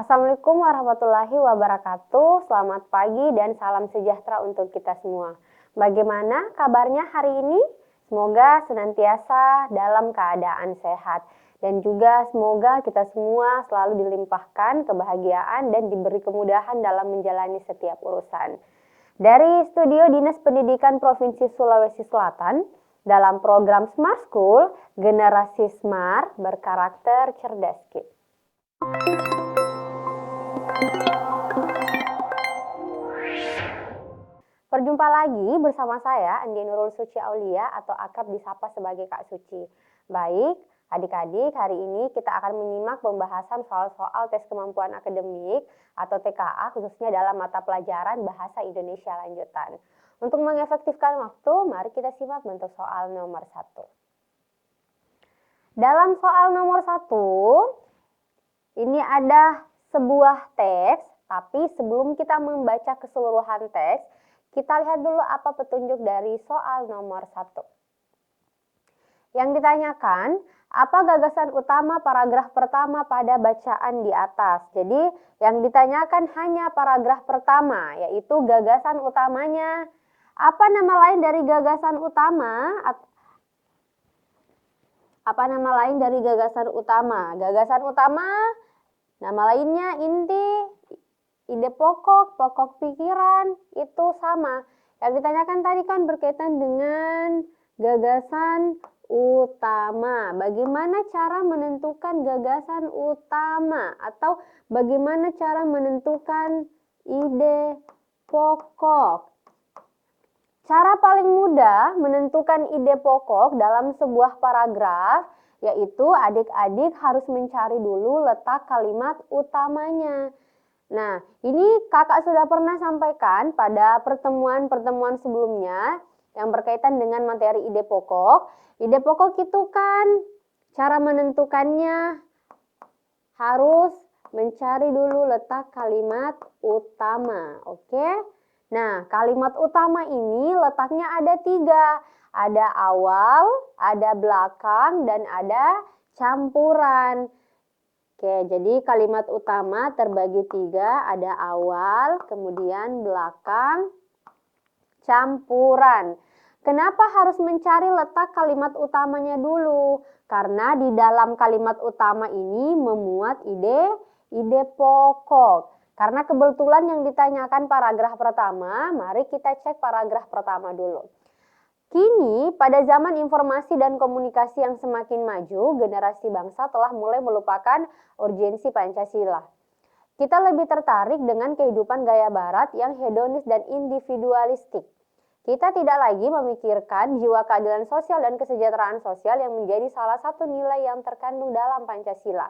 Assalamualaikum warahmatullahi wabarakatuh. Selamat pagi dan salam sejahtera untuk kita semua. Bagaimana kabarnya hari ini? Semoga senantiasa dalam keadaan sehat. Dan juga semoga kita semua selalu dilimpahkan kebahagiaan dan diberi kemudahan dalam menjalani setiap urusan. Dari Studio Dinas Pendidikan Provinsi Sulawesi Selatan, dalam program Smart School, Generasi Smart berkarakter cerdas. Berjumpa lagi bersama saya, Andi Nurul Suci Aulia atau akrab disapa sebagai Kak Suci. Baik, adik-adik, hari ini kita akan menyimak pembahasan soal-soal tes kemampuan akademik atau TKA khususnya dalam mata pelajaran Bahasa Indonesia Lanjutan. Untuk mengefektifkan waktu, mari kita simak bentuk soal nomor 1. Dalam soal nomor 1, ini ada sebuah teks, tapi sebelum kita membaca keseluruhan teks, kita lihat dulu apa petunjuk dari soal nomor 1. Yang ditanyakan, apa gagasan utama paragraf pertama pada bacaan di atas? Jadi, yang ditanyakan hanya paragraf pertama, yaitu gagasan utamanya. Apa nama lain dari gagasan utama? Apa nama lain dari gagasan utama? Gagasan utama, nama lainnya inti, ide pokok, pokok pikiran, itu sama. Yang ditanyakan tadi kan berkaitan dengan gagasan utama. Bagaimana cara menentukan gagasan utama atau bagaimana cara menentukan ide pokok? Cara paling mudah menentukan ide pokok dalam sebuah paragraf yaitu adik-adik harus mencari dulu letak kalimat utamanya. Nah, ini kakak sudah pernah sampaikan pada pertemuan-pertemuan sebelumnya yang berkaitan dengan materi ide pokok. Ide pokok itu kan cara menentukannya harus mencari dulu letak kalimat utama. Oke? Nah, kalimat utama ini letaknya ada 3. Ada awal, ada belakang, dan ada campuran. Oke, jadi kalimat utama terbagi 3, ada awal, kemudian belakang, campuran. Kenapa harus mencari letak kalimat utamanya dulu? Karena di dalam kalimat utama ini memuat ide pokok. Karena kebetulan yang ditanyakan paragraf pertama, mari kita cek paragraf pertama dulu. Kini, pada zaman informasi dan komunikasi yang semakin maju, generasi bangsa telah mulai melupakan urgensi Pancasila. Kita lebih tertarik dengan kehidupan gaya barat yang hedonis dan individualistik. Kita tidak lagi memikirkan jiwa keadilan sosial dan kesejahteraan sosial yang menjadi salah satu nilai yang terkandung dalam Pancasila.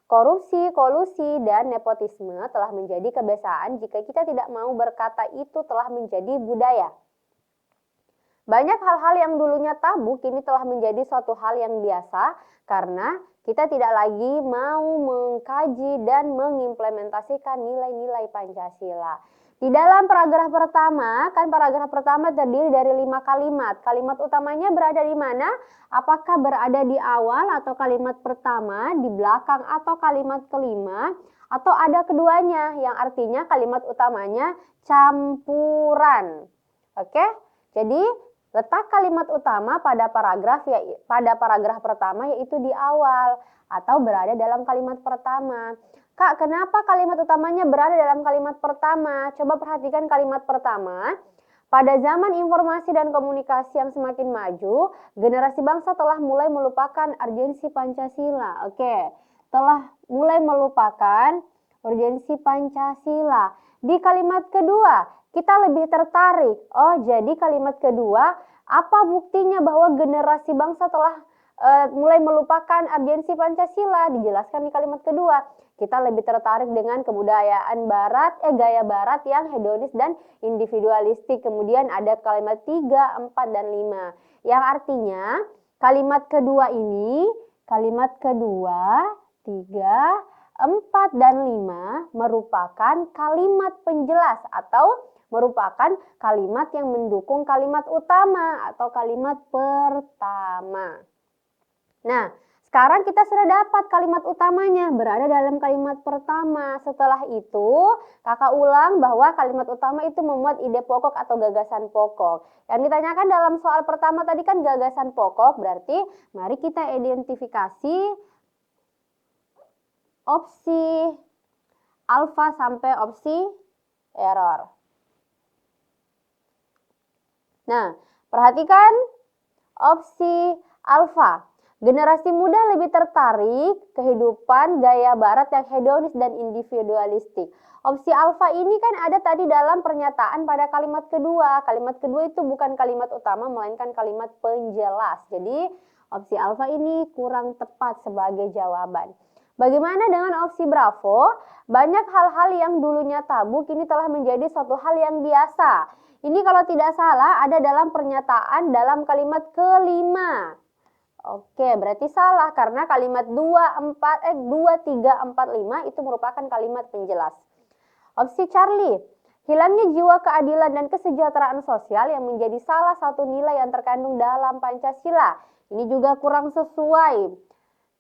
Korupsi, kolusi, dan nepotisme telah menjadi kebiasaan jika kita tidak mau berkata itu telah menjadi budaya. Banyak hal-hal yang dulunya tabu kini telah menjadi suatu hal yang biasa karena kita tidak lagi mau mengkaji dan mengimplementasikan nilai-nilai Pancasila. Di dalam paragraf pertama, kan paragraf pertama terdiri dari 5 kalimat. Kalimat utamanya berada di mana? Apakah berada di awal atau kalimat pertama, di belakang atau kalimat kelima, atau ada keduanya yang artinya kalimat utamanya campuran. Oke? Jadi letak kalimat utama pada paragraf pertama yaitu di awal atau berada dalam kalimat pertama. Kak, kenapa kalimat utamanya berada dalam kalimat pertama? Coba perhatikan kalimat pertama. Pada zaman informasi dan komunikasi yang semakin maju, generasi bangsa telah mulai melupakan urgensi Pancasila. Oke, telah mulai melupakan urgensi Pancasila. Di kalimat kedua, kita lebih tertarik. Oh, jadi kalimat kedua, apa buktinya bahwa generasi bangsa telah mulai melupakan urgensi Pancasila? Dijelaskan di kalimat kedua. Kita lebih tertarik dengan kebudayaan gaya barat yang hedonis dan individualistik. Kemudian ada kalimat 3, 4, dan 5. Yang artinya kalimat kedua ini, kalimat kedua, 3, 4, dan 5 merupakan kalimat penjelas atau merupakan kalimat yang mendukung kalimat utama atau kalimat pertama. Nah, Sekarang kita sudah dapat kalimat utamanya berada dalam kalimat pertama. Setelah itu, kakak ulang bahwa kalimat utama itu memuat ide pokok atau gagasan pokok. Yang ditanyakan dalam soal pertama tadi kan gagasan pokok, berarti mari kita identifikasi opsi alfa sampai opsi error. Nah, perhatikan opsi alfa. Generasi muda lebih tertarik kehidupan gaya barat yang hedonis dan individualistik. Opsi alfa ini kan ada tadi dalam pernyataan pada kalimat kedua. Kalimat kedua itu bukan kalimat utama melainkan kalimat penjelas. Jadi opsi alfa ini kurang tepat sebagai jawaban. Bagaimana dengan opsi bravo? Banyak hal-hal yang dulunya tabu kini telah menjadi suatu hal yang biasa. Ini kalau tidak salah ada dalam pernyataan dalam kalimat kelima. Oke, berarti salah karena kalimat 2, 3, 4, 5 itu merupakan kalimat penjelas. Opsi Charlie, hilangnya jiwa keadilan dan kesejahteraan sosial yang menjadi salah satu nilai yang terkandung dalam Pancasila. Ini juga kurang sesuai,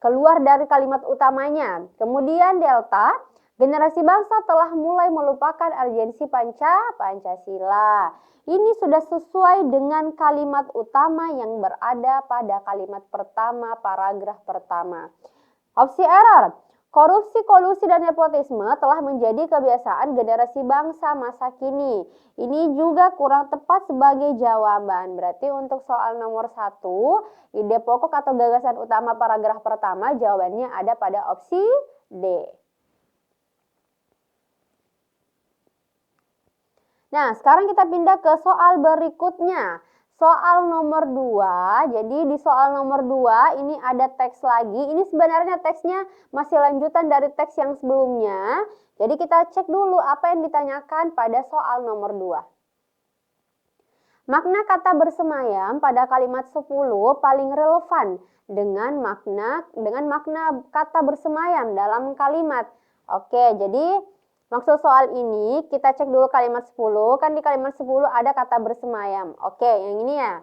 keluar dari kalimat utamanya. Kemudian Delta, generasi bangsa telah mulai melupakan urgensi Pancasila. Ini sudah sesuai dengan kalimat utama yang berada pada kalimat pertama, paragraf pertama. Opsi error, korupsi, kolusi, dan nepotisme telah menjadi kebiasaan generasi bangsa masa kini. Ini juga kurang tepat sebagai jawaban. Berarti untuk soal nomor 1, ide pokok atau gagasan utama paragraf pertama jawabannya ada pada opsi D. Nah, sekarang kita pindah ke soal berikutnya. Soal nomor 2, jadi di soal nomor 2 ini ada teks lagi. Ini sebenarnya teksnya masih lanjutan dari teks yang sebelumnya. Jadi kita cek dulu apa yang ditanyakan pada soal nomor 2. Makna kata bersemayam pada kalimat 10 paling relevan dengan makna kata bersemayam dalam kalimat. Oke, jadi maksud soal ini kita cek dulu kalimat 10, kan di kalimat 10 ada kata bersemayam. Oke, yang ini ya.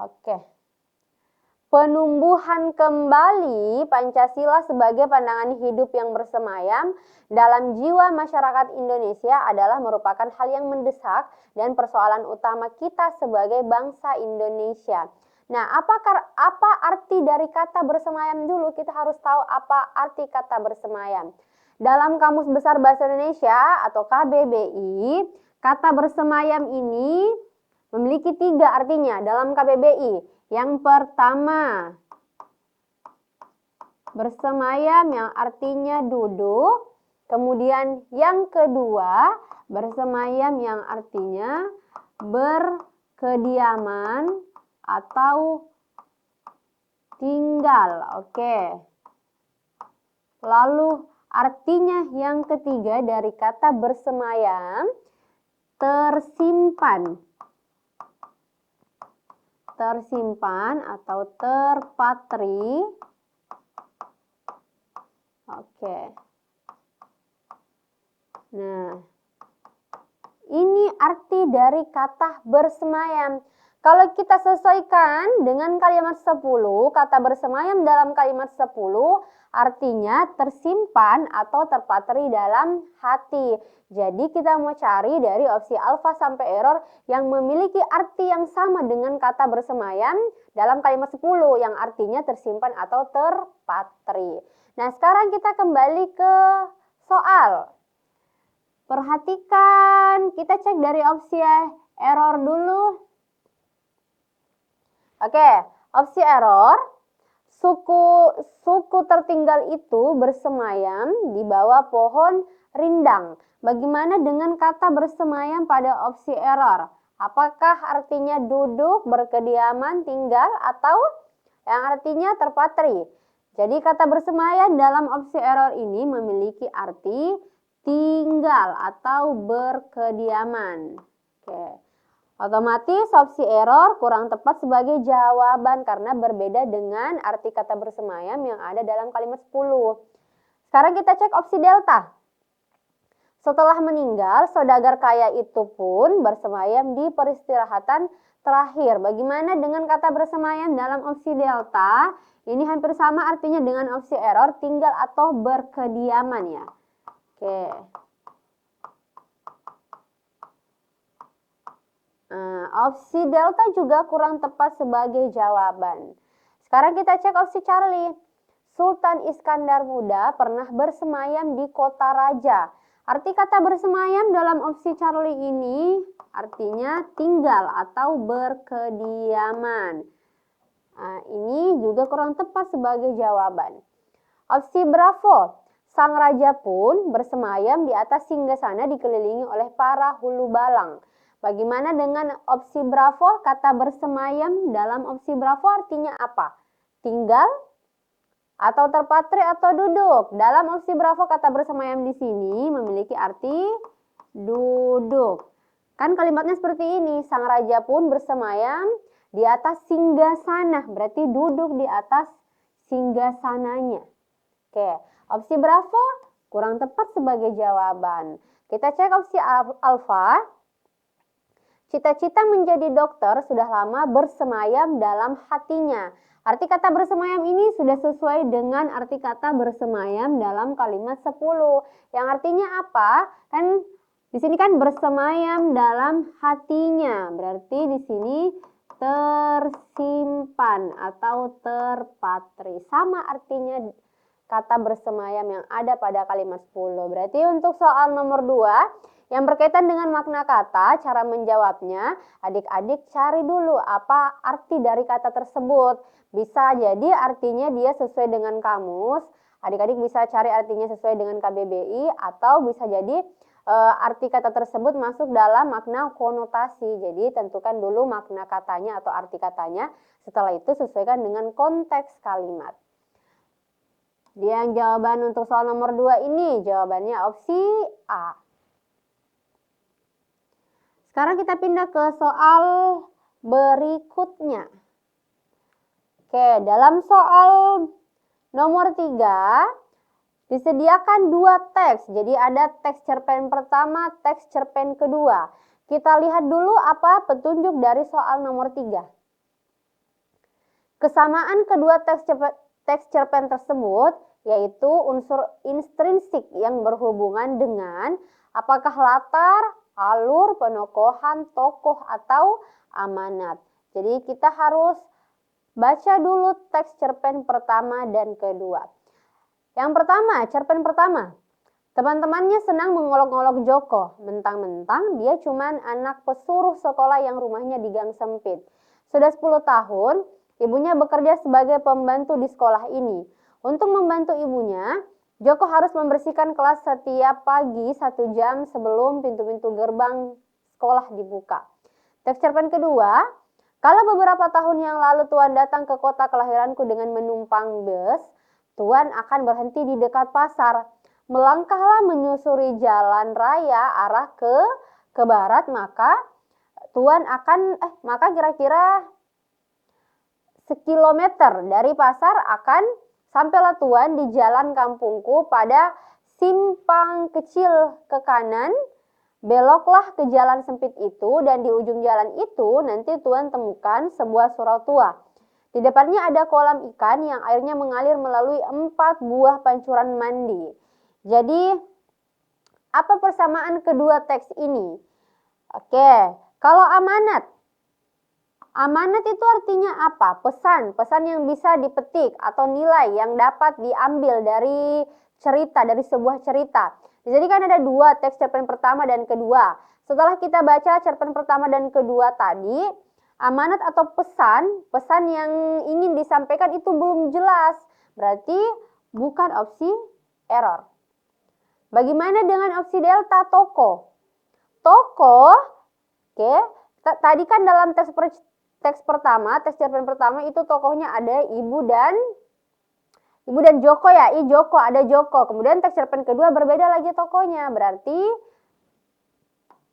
Oke. Penumbuhan kembali Pancasila sebagai pandangan hidup yang bersemayam dalam jiwa masyarakat Indonesia adalah merupakan hal yang mendesak dan persoalan utama kita sebagai bangsa Indonesia. Nah, apa arti dari kata bersemayam dulu? Kita harus tahu apa arti kata bersemayam. Dalam Kamus Besar Bahasa Indonesia atau KBBI, kata bersemayam ini memiliki 3 artinya dalam KBBI. Yang pertama, bersemayam yang artinya duduk. Kemudian yang kedua, bersemayam yang artinya berkediaman atau tinggal. Oke. Lalu artinya yang ketiga dari kata bersemayam, tersimpan. Tersimpan atau terpatri. Oke. Nah, ini arti dari kata bersemayam. Kalau kita sesuaikan dengan kalimat 10, kata bersemayam dalam kalimat 10 artinya tersimpan atau terpatri dalam hati. Jadi kita mau cari dari opsi alfa sampai error yang memiliki arti yang sama dengan kata bersemayam dalam kalimat 10 yang artinya tersimpan atau terpatri. Nah, sekarang kita kembali ke soal. Perhatikan, kita cek dari opsi error dulu. Oke, opsi error, suku tertinggal itu bersemayam di bawah pohon rindang. Bagaimana dengan kata bersemayam pada opsi error? Apakah artinya duduk, berkediaman, tinggal, atau yang artinya terpatri? Jadi kata bersemayam dalam opsi error ini memiliki arti tinggal atau berkediaman. Oke. Otomatis opsi error kurang tepat sebagai jawaban karena berbeda dengan arti kata bersemayam yang ada dalam kalimat 10. Sekarang kita cek opsi delta. Setelah meninggal, saudagar kaya itu pun bersemayam di peristirahatan terakhir. Bagaimana dengan kata bersemayam dalam opsi delta? Ini hampir sama artinya dengan opsi error, tinggal atau berkediaman ya. Oke. Opsi delta juga kurang tepat sebagai jawaban. Sekarang kita cek opsi Charlie. Sultan Iskandar Muda pernah bersemayam di kota raja. Arti kata bersemayam dalam opsi Charlie ini artinya tinggal atau berkediaman. Ini juga kurang tepat sebagai jawaban. Opsi Bravo. Sang raja pun bersemayam di atas singgasana dikelilingi oleh para hulu balang. Bagaimana dengan opsi Bravo? Kata bersemayam dalam opsi Bravo artinya apa? Tinggal atau terpatri atau duduk. Dalam opsi Bravo kata bersemayam di sini memiliki arti duduk. Kan kalimatnya seperti ini, sang raja pun bersemayam di atas singgasana, berarti duduk di atas singgasananya. Oke, opsi Bravo kurang tepat sebagai jawaban. Kita cek opsi Alfa. Cita-cita menjadi dokter sudah lama bersemayam dalam hatinya. Arti kata bersemayam ini sudah sesuai dengan arti kata bersemayam dalam kalimat 10. Yang artinya apa? Kan di sini kan bersemayam dalam hatinya. Berarti di sini tersimpan atau terpatri. Sama artinya kata bersemayam yang ada pada kalimat 10. Berarti untuk soal nomor 2 yang berkaitan dengan makna kata, cara menjawabnya, adik-adik cari dulu apa arti dari kata tersebut. Bisa jadi artinya dia sesuai dengan kamus, adik-adik bisa cari artinya sesuai dengan KBBI, atau bisa jadi arti kata tersebut masuk dalam makna konotasi. Jadi tentukan dulu makna katanya atau arti katanya, setelah itu sesuaikan dengan konteks kalimat. Yang jawaban untuk soal nomor 2 ini jawabannya opsi A. Sekarang kita pindah ke soal berikutnya. Oke, dalam soal nomor 3 disediakan 2 teks. Jadi ada teks cerpen pertama, teks cerpen kedua. Kita lihat dulu apa petunjuk dari soal nomor 3. Kesamaan kedua teks cerpen tersebut yaitu unsur intrinsik yang berhubungan dengan apakah latar, alur, penokohan, tokoh, atau amanat. Jadi kita harus baca dulu teks cerpen pertama dan kedua. Yang pertama, cerpen pertama. Teman-temannya senang mengolok-olok Joko. Mentang-mentang dia cuman anak pesuruh sekolah yang rumahnya di gang sempit. Sudah 10 tahun, ibunya bekerja sebagai pembantu di sekolah ini. Untuk membantu ibunya, Joko harus membersihkan kelas setiap pagi 1 jam sebelum pintu-pintu gerbang sekolah dibuka. Teks cerpen kedua, kalau beberapa tahun yang lalu Tuan datang ke kota kelahiranku dengan menumpang bus, Tuan akan berhenti di dekat pasar. Melangkahlah menyusuri jalan raya arah ke barat, maka Tuan akan maka kira-kira sekilometer dari pasar akan sampailah Tuan di jalan kampungku pada simpang kecil ke kanan. Beloklah ke jalan sempit itu dan di ujung jalan itu nanti Tuan temukan sebuah surau tua. Di depannya ada kolam ikan yang airnya mengalir melalui 4 buah pancuran mandi. Jadi, apa persamaan kedua teks ini? Oke, kalau amanat. Amanat itu artinya apa? Pesan yang bisa dipetik atau nilai yang dapat diambil dari cerita, dari sebuah cerita. Jadi kan ada 2 teks cerpen pertama dan kedua. Setelah kita baca cerpen pertama dan kedua tadi, amanat atau pesan yang ingin disampaikan itu belum jelas. Berarti bukan opsi error. Bagaimana dengan opsi delta, tokoh? Tokoh, oke. Tadi kan dalam teks pertama, teks cerpen pertama itu tokohnya ada ibu dan Joko ya. Joko, ada Joko. Kemudian teks cerpen kedua berbeda lagi tokohnya. Berarti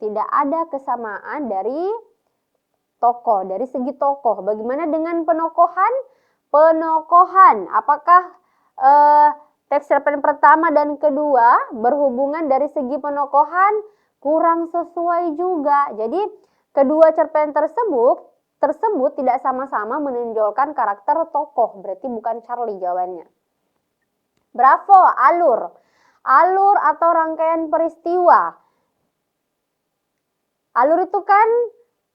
tidak ada kesamaan dari tokoh, dari segi tokoh. Bagaimana dengan penokohan? Penokohan, apakah teks cerpen pertama dan kedua berhubungan dari segi penokohan? Kurang sesuai juga. Jadi kedua cerpen tersebut tersebut tidak sama-sama menonjolkan karakter tokoh, berarti bukan Charlie jawabannya. Bravo, alur. Alur atau rangkaian peristiwa. Alur itu kan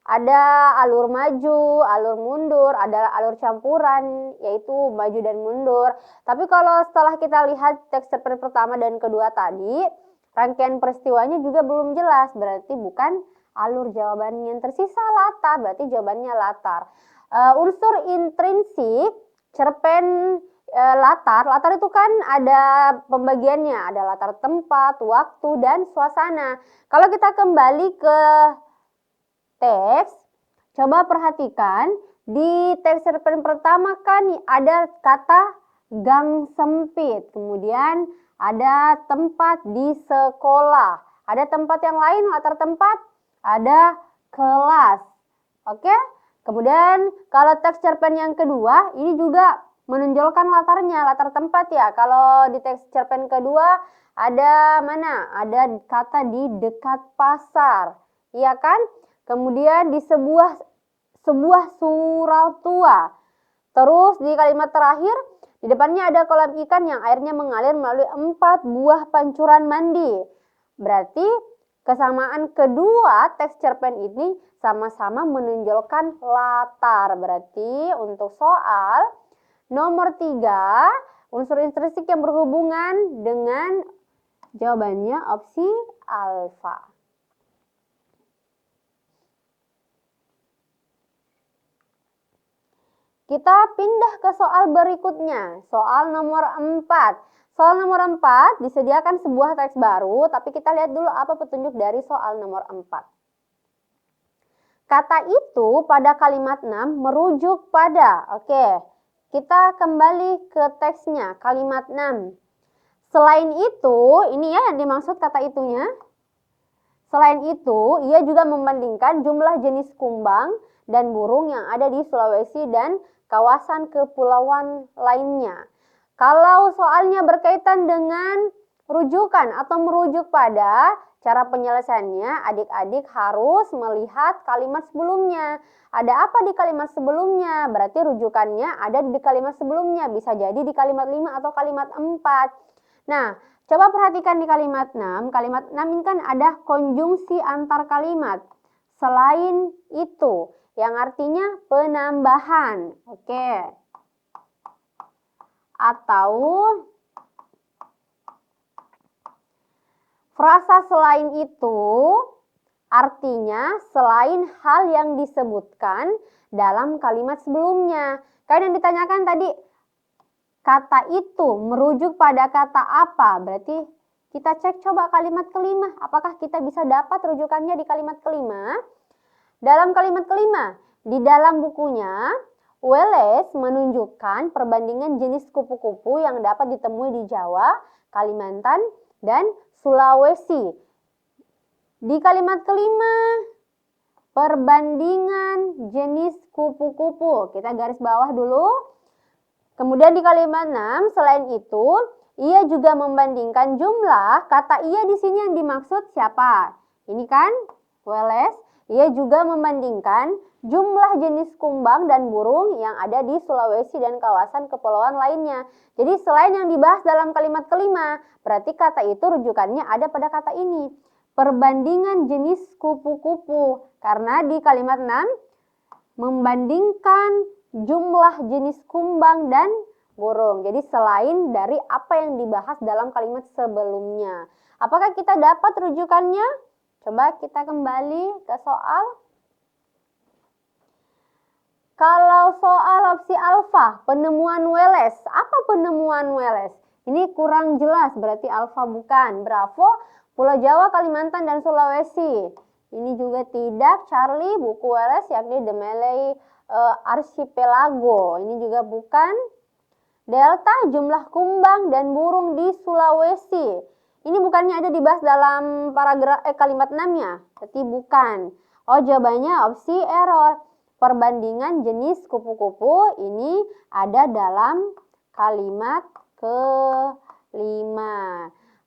ada alur maju, alur mundur, ada alur campuran, yaitu maju dan mundur. Tapi kalau setelah kita lihat teks cerpen pertama dan kedua tadi, rangkaian peristiwanya juga belum jelas, berarti bukan alur jawabannya. Yang tersisa latar, berarti jawabannya latar. Unsur intrinsik cerpen latar itu kan ada pembagiannya, ada latar tempat, waktu, dan suasana. Kalau kita kembali ke teks, coba perhatikan di teks cerpen pertama kan ada kata gang sempit, kemudian ada tempat di sekolah, ada tempat yang lain, latar tempat, ada kelas. Oke? Kemudian kalau teks cerpen yang kedua ini juga menonjolkan latarnya, latar tempat ya. Kalau di teks cerpen kedua ada mana? Ada kata di dekat pasar, iya kan? Kemudian di sebuah surau tua. Terus di kalimat terakhir, di depannya ada kolam ikan yang airnya mengalir melalui 4 buah pancuran mandi. Berarti kesamaan kedua teks cerpen ini sama-sama menonjolkan latar. Berarti untuk soal nomor 3, unsur intrinsik yang berhubungan dengan jawabannya opsi alfa. Kita pindah ke soal berikutnya, soal nomor 4. Soal nomor 4 disediakan sebuah teks baru, tapi kita lihat dulu apa petunjuk dari soal nomor 4. Kata itu pada kalimat 6 merujuk pada, kita kembali ke teksnya, kalimat 6. Selain itu, ini ya yang dimaksud kata itunya. Selain itu, ia juga membandingkan jumlah jenis kumbang dan burung yang ada di Sulawesi dan kawasan kepulauan lainnya. Kalau soalnya berkaitan dengan rujukan atau merujuk pada, cara penyelesaiannya adik-adik harus melihat kalimat sebelumnya. Ada apa di kalimat sebelumnya? Berarti rujukannya ada di kalimat sebelumnya. Bisa jadi di kalimat 5 atau kalimat 4. Nah, coba perhatikan di kalimat 6. Kalimat 6 ini kan ada konjungsi antar kalimat. Selain itu, yang artinya penambahan. Atau frasa selain itu artinya selain hal yang disebutkan dalam kalimat sebelumnya. Kan yang ditanyakan tadi, kata itu merujuk pada kata apa? Berarti kita cek coba kalimat kelima. Apakah kita bisa dapat rujukannya di kalimat kelima? Dalam kalimat kelima, di dalam bukunya, Welles menunjukkan perbandingan jenis kupu-kupu yang dapat ditemui di Jawa, Kalimantan, dan Sulawesi. Di kalimat kelima, perbandingan jenis kupu-kupu. Kita garis bawah dulu. Kemudian di kalimat 6, selain itu, ia juga membandingkan jumlah. Kata ia di sini yang dimaksud siapa? Ini kan Welles. Ia juga membandingkan jumlah jenis kumbang dan burung yang ada di Sulawesi dan kawasan kepulauan lainnya. Jadi selain yang dibahas dalam kalimat kelima, berarti kata itu rujukannya ada pada kata ini. Perbandingan jenis kupu-kupu. Karena di kalimat 6, membandingkan jumlah jenis kumbang dan burung. Jadi selain dari apa yang dibahas dalam kalimat sebelumnya. Apakah kita dapat rujukannya? Coba kita kembali ke soal. Kalau soal opsi alfa, penemuan Welles. Apa penemuan Welles? Ini kurang jelas, berarti alfa bukan. Bravo, Pulau Jawa, Kalimantan, dan Sulawesi. Ini juga tidak. Charlie, buku Welles, yakni The Malay Archipelago. Ini juga bukan. Delta, jumlah kumbang dan burung di Sulawesi. Ini bukannya ada dibahas dalam paragraf kalimat 6-nya, berarti bukan. Oh, jawabannya opsi error. Perbandingan jenis kupu-kupu ini ada dalam kalimat ke-5.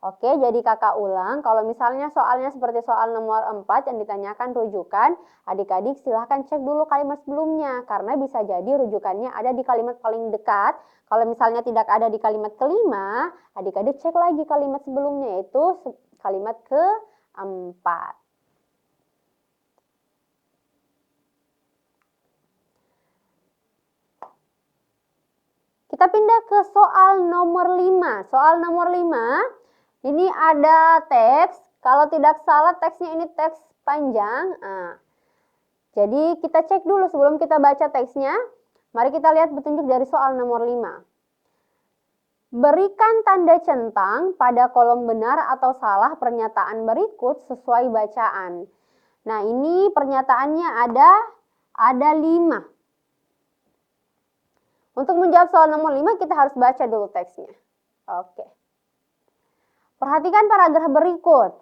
Oke, jadi kakak ulang, kalau misalnya soalnya seperti soal nomor 4 yang ditanyakan rujukan, adik-adik silahkan cek dulu kalimat sebelumnya, karena bisa jadi rujukannya ada di kalimat paling dekat. Kalau misalnya tidak ada di kalimat kelima, adik-adik cek lagi kalimat sebelumnya, yaitu kalimat keempat. Kita pindah ke soal nomor 5. Soal nomor 5. Ini ada teks, kalau tidak salah teksnya ini teks panjang. Nah, jadi kita cek dulu sebelum kita baca teksnya. Mari kita lihat petunjuk dari soal nomor 5. Berikan tanda centang pada kolom benar atau salah pernyataan berikut sesuai bacaan. Nah, ini pernyataannya ada 5. Untuk menjawab soal nomor 5 kita harus baca dulu teksnya. Oke. Perhatikan paragraf berikut.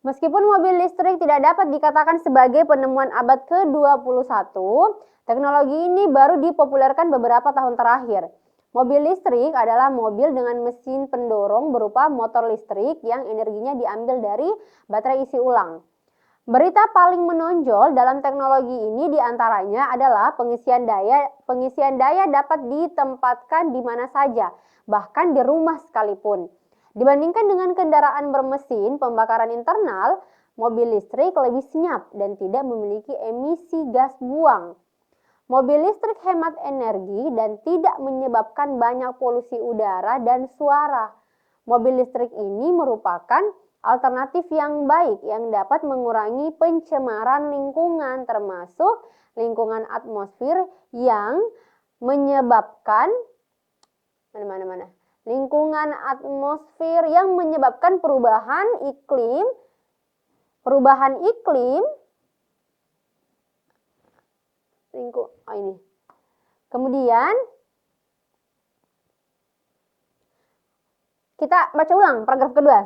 Meskipun mobil listrik tidak dapat dikatakan sebagai penemuan abad ke-21, teknologi ini baru dipopulerkan beberapa tahun terakhir. Mobil listrik adalah mobil dengan mesin pendorong berupa motor listrik yang energinya diambil dari baterai isi ulang. Berita paling menonjol dalam teknologi ini diantaranya adalah pengisian daya. Pengisian daya dapat ditempatkan di mana saja, bahkan di rumah sekalipun. Dibandingkan dengan kendaraan bermesin pembakaran internal, mobil listrik lebih senyap dan tidak memiliki emisi gas buang. Mobil listrik hemat energi dan tidak menyebabkan banyak polusi udara dan suara. Mobil listrik ini merupakan alternatif yang baik yang dapat mengurangi pencemaran lingkungan, termasuk lingkungan atmosfer yang menyebabkan lingkungan atmosfer yang menyebabkan perubahan iklim. Kemudian kita baca ulang paragraf kedua,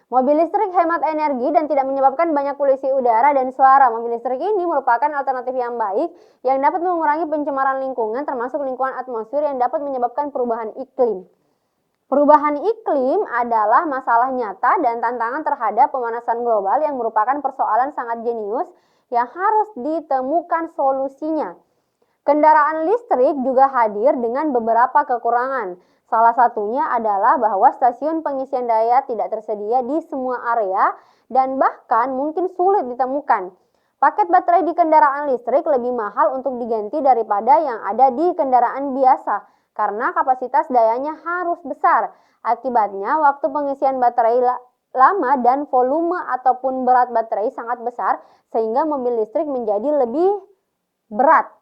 Mobil listrik hemat energi dan tidak menyebabkan banyak polusi udara dan suara. Mobil listrik ini merupakan alternatif yang baik yang dapat mengurangi pencemaran lingkungan, termasuk lingkungan atmosfer yang dapat menyebabkan perubahan iklim. Perubahan iklim adalah masalah nyata dan tantangan terhadap pemanasan global yang merupakan persoalan sangat jenius yang harus ditemukan solusinya. Kendaraan listrik juga hadir dengan beberapa kekurangan. Salah satunya adalah bahwa stasiun pengisian daya tidak tersedia di semua area dan bahkan mungkin sulit ditemukan. Paket baterai di kendaraan listrik lebih mahal untuk diganti daripada yang ada di kendaraan biasa karena kapasitas dayanya harus besar. Akibatnya, waktu pengisian baterai lama dan volume ataupun berat baterai sangat besar sehingga mobil listrik menjadi lebih berat.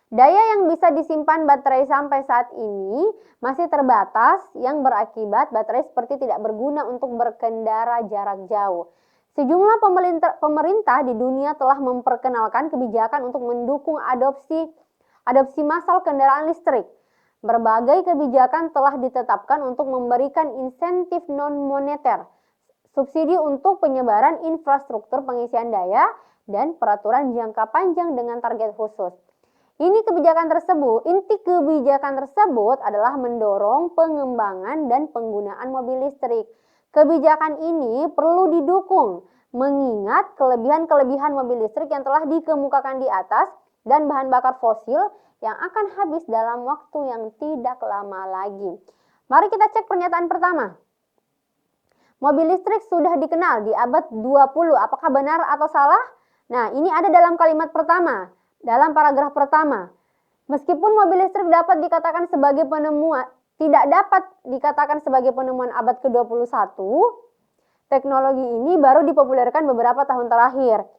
Daya yang bisa disimpan baterai sampai saat ini masih terbatas yang berakibat baterai seperti tidak berguna untuk berkendara jarak jauh. Sejumlah pemerintah di dunia telah memperkenalkan kebijakan untuk mendukung adopsi massal kendaraan listrik. Berbagai kebijakan telah ditetapkan untuk memberikan insentif non-moneter, subsidi untuk penyebaran infrastruktur pengisian daya, dan peraturan jangka panjang dengan target khusus. Inti kebijakan tersebut adalah mendorong pengembangan dan penggunaan mobil listrik. Kebijakan ini perlu didukung, mengingat kelebihan-kelebihan mobil listrik yang telah dikemukakan di atas dan bahan bakar fosil yang akan habis dalam waktu yang tidak lama lagi. Mari kita cek pernyataan pertama. Mobil listrik sudah dikenal di abad 20. Apakah benar atau salah? Nah, ini ada dalam kalimat pertama. Dalam paragraf pertama, meskipun mobil listrik tidak dapat dikatakan sebagai penemuan abad ke-21, teknologi ini baru dipopulerkan beberapa tahun terakhir.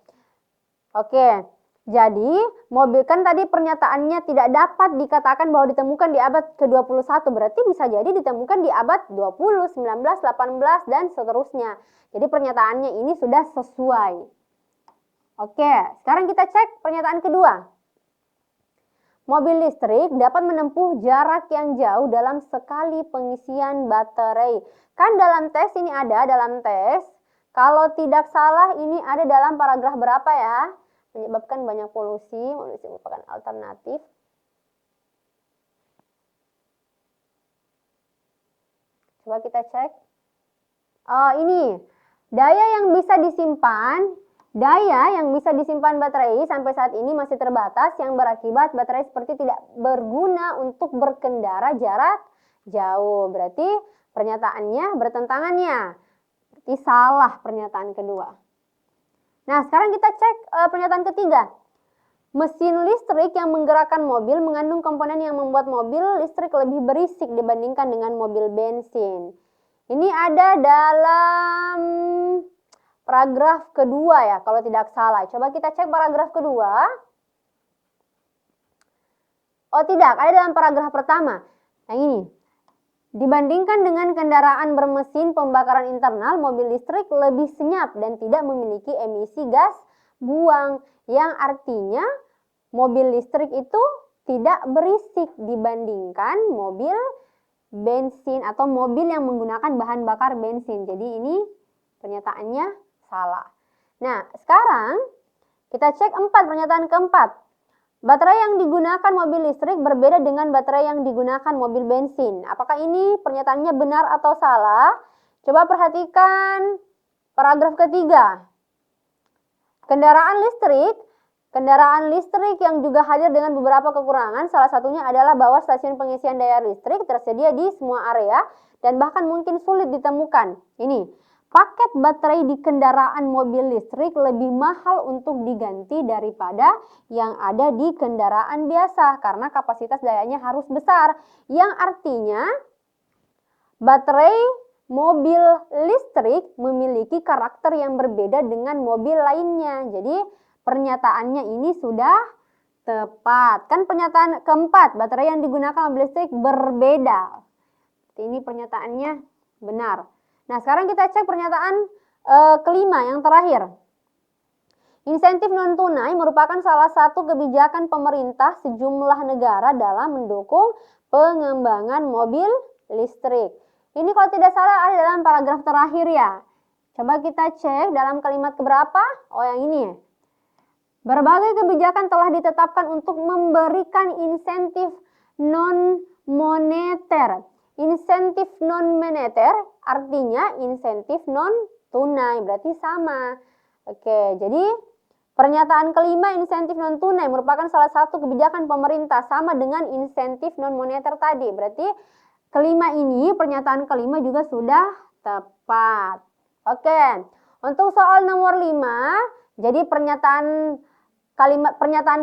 Oke, jadi mobil kan tadi pernyataannya tidak dapat dikatakan bahwa ditemukan di abad ke-21, berarti bisa jadi ditemukan di abad 20, 19, 18, dan seterusnya. Jadi pernyataannya ini sudah sesuai. Oke, sekarang kita cek pernyataan kedua. Mobil listrik dapat menempuh jarak yang jauh dalam sekali pengisian baterai. Kan dalam tes ini ada, kalau tidak salah ini ada dalam paragraf berapa ya? Menyebabkan banyak polusi, merupakan alternatif. Coba kita cek. Ini daya yang bisa disimpan baterai sampai saat ini masih terbatas, yang berakibat baterai seperti tidak berguna untuk berkendara jarak jauh. Berarti pernyataannya bertentangannya. Berarti salah pernyataan kedua. Nah, sekarang kita cek pernyataan ketiga. Mesin listrik yang menggerakkan mobil mengandung komponen yang membuat mobil listrik lebih berisik dibandingkan dengan mobil bensin. Ini ada dalam paragraf kedua ya, kalau tidak salah. Coba kita cek paragraf kedua. Oh tidak, ada dalam paragraf pertama. Yang ini. Dibandingkan dengan kendaraan bermesin pembakaran internal, mobil listrik lebih senyap dan tidak memiliki emisi gas buang. Yang artinya mobil listrik itu tidak berisik dibandingkan mobil bensin atau mobil yang menggunakan bahan bakar bensin. Jadi ini pernyataannya salah. Nah, sekarang kita cek pernyataan keempat. Baterai yang digunakan mobil listrik berbeda dengan baterai yang digunakan mobil bensin. Apakah ini pernyataannya benar atau salah? Coba perhatikan paragraf ketiga. Kendaraan listrik yang juga hadir dengan beberapa kekurangan, salah satunya adalah bahwa stasiun pengisian daya listrik tersedia di semua area dan bahkan mungkin sulit ditemukan. Ini, paket baterai di kendaraan mobil listrik lebih mahal untuk diganti daripada yang ada di kendaraan biasa karena kapasitas dayanya harus besar. Yang artinya baterai mobil listrik memiliki karakter yang berbeda dengan mobil lainnya. Jadi pernyataannya ini sudah tepat. Kan pernyataan keempat, baterai yang digunakan mobil listrik berbeda. Ini pernyataannya benar. Nah, sekarang kita cek pernyataan kelima yang terakhir. Insentif non-tunai merupakan salah satu kebijakan pemerintah sejumlah negara dalam mendukung pengembangan mobil listrik. Ini kalau tidak salah ada dalam paragraf terakhir ya. Coba kita cek dalam kalimat keberapa? Oh, yang ini ya. Berbagai kebijakan telah ditetapkan untuk memberikan insentif non-moneter. Insentif non-moneter artinya insentif non-tunai, berarti sama. Oke, jadi pernyataan kelima insentif non-tunai merupakan salah satu kebijakan pemerintah sama dengan insentif non-moneter tadi. Berarti kelima ini, pernyataan kelima juga sudah tepat. Oke, untuk soal nomor 5, jadi pernyataan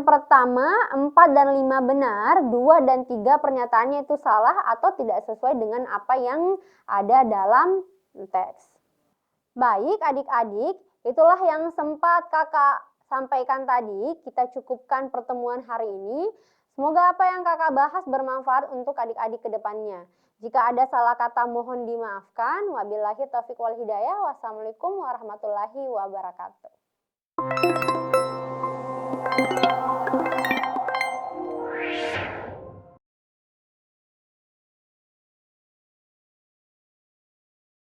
pertama 4 dan 5 benar, 2 dan 3 pernyataannya itu salah atau tidak sesuai dengan apa yang ada dalam teks. Baik adik-adik, itulah yang sempat kakak sampaikan tadi. Kita cukupkan pertemuan hari ini. Semoga apa yang kakak bahas bermanfaat untuk adik-adik ke depannya. Jika ada salah kata mohon dimaafkan. Wabillahi taufiq wal hidayah. Wassalamualaikum warahmatullahi wabarakatuh.